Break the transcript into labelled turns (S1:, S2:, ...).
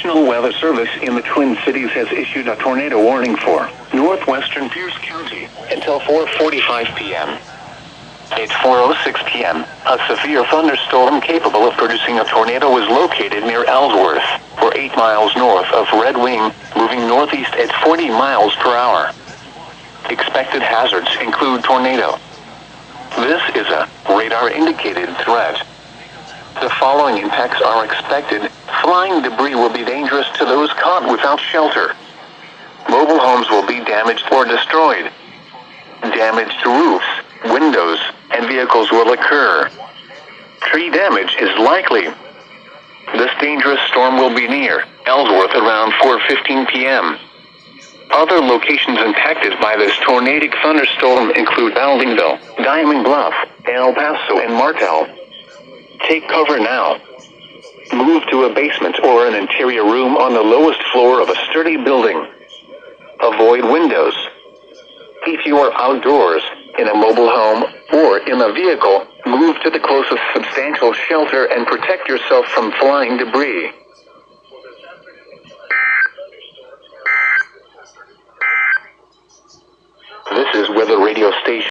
S1: National Weather Service in the Twin Cities has issued a tornado warning for northwestern Pierce County until 4:45 p.m. It's 4:06 p.m. A severe thunderstorm capable of producing a tornado was located near Ellsworth, or 8 miles north of Red Wing, moving northeast at 40 miles per hour. Expected hazards include tornado. This is a radar-indicated threat. The following impacts are expected. Flying debris will be dangerous to those caught without shelter. Mobile homes will be damaged or destroyed. Damage to roofs, windows, and vehicles will occur. Tree damage is likely. This dangerous storm will be near Ellsworth around 4:15 p.m. Other locations impacted by this tornadic thunderstorm include Baldwinville, Diamond Bluff, El Paso, and Martel. Take cover now. Move to a basement or an interior room on the lowest floor of a sturdy building. Avoid windows. If you are outdoors, in a mobile home, or in a vehicle, move to the closest substantial shelter and protect yourself from flying debris. This is Weather Radio Station.